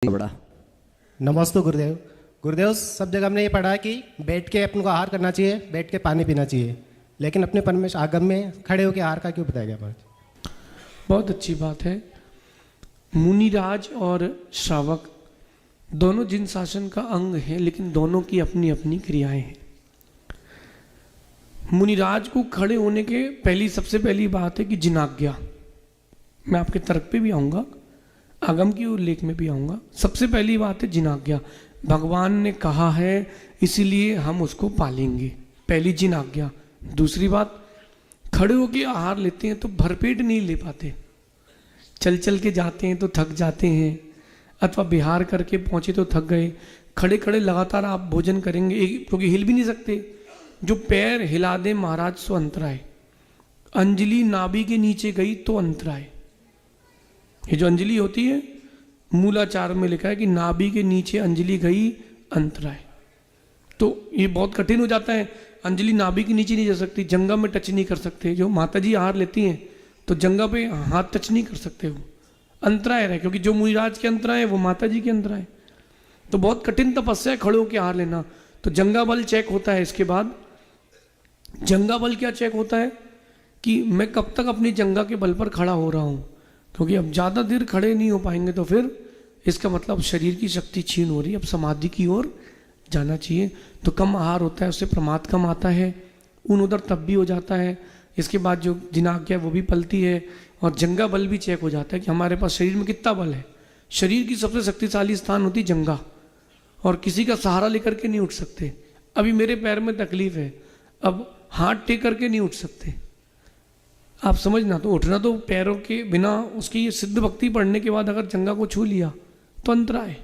बड़ा नमस्ते गुरुदेव। गुरुदेव, सब जगह हमने ये पढ़ा कि बैठ के अपन को आहार करना चाहिए, बैठ के पानी पीना चाहिए, लेकिन अपने परमेश आगम में खड़े होकर आहार का क्यों बताया गया महाराज? बहुत अच्छी बात है। मुनिराज और श्रावक दोनों जिन शासन का अंग है, लेकिन दोनों की अपनी अपनी क्रियाएं हैं। मुनिराज को खड़े होने के सबसे पहली बात है कि जिनाज्ञा। मैं आपके तर्क पे भी आऊँगा, आगम की उल्लेख में भी आऊँगा। सबसे पहली बात है जिनाज्ञा। भगवान ने कहा है इसीलिए हम उसको पालेंगे, पहली जिनाज्ञा। दूसरी बात, खड़े होकर आहार लेते हैं तो भरपेट नहीं ले पाते, चल चल के जाते हैं तो थक जाते हैं, अथवा बिहार करके पहुँचे तो थक गए। खड़े खड़े लगातार आप भोजन करेंगे क्योंकि हिल भी नहीं सकते। जो पैर हिला दे महाराज सो अंतराय। अंजलि नाभि के नीचे गई तो अंतराय। ये जो अंजलि होती है, मूलाचार में लिखा है कि नाभि के नीचे अंजलि गई अंतराय। तो ये बहुत कठिन हो जाता है। अंजलि नाभि के नीचे नहीं जा सकती, जंघा में टच नहीं कर सकते। जो माता जी आहार लेती हैं तो जंघा पे हाथ टच नहीं कर सकते, वो अंतराय रहे, क्योंकि जो मुनिराज के अंतराय है वो माता जी के अंतराय। तो बहुत कठिन तपस्या है खड़े होकर आहार लेना। तो जंघा बल चेक होता है। इसके बाद जंघा बल क्या चेक होता है कि मैं कब तक अपनी जंघा के बल पर खड़ा हो रहा हूँ, क्योंकि अब ज़्यादा देर खड़े नहीं हो पाएंगे तो फिर इसका मतलब शरीर की शक्ति छीन हो रही है, अब समाधि की ओर जाना चाहिए। तो कम आहार होता है, उससे प्रमाद कम आता है, ऊन उधर तब भी हो जाता है। इसके बाद जो जिनाज्ञा वो भी पलती है, और जंघा बल भी चेक हो जाता है कि हमारे पास शरीर में कितना बल है। शरीर की सबसे शक्तिशाली स्थान होती जंघा, और किसी का सहारा लेकर के नहीं उठ सकते। अभी मेरे पैर में तकलीफ है, अब हाथ टेक करके नहीं उठ सकते, आप समझना। तो उठना तो पैरों के बिना, उसकी ये सिद्ध भक्ति पढ़ने के बाद अगर जंघा को छू लिया तो अंतराय।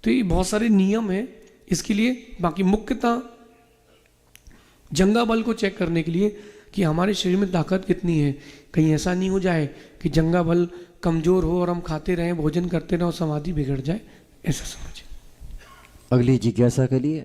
तो ये बहुत सारे नियम है इसके लिए। बाकी मुख्यतः जंघा बल को चेक करने के लिए कि हमारे शरीर में ताकत कितनी है। कहीं ऐसा नहीं हो जाए कि जंघा बल कमजोर हो और हम खाते रहें, भोजन करते रहें और समाधि बिगड़ जाए, ऐसा समझिए। अगली जिज्ञासा के लिए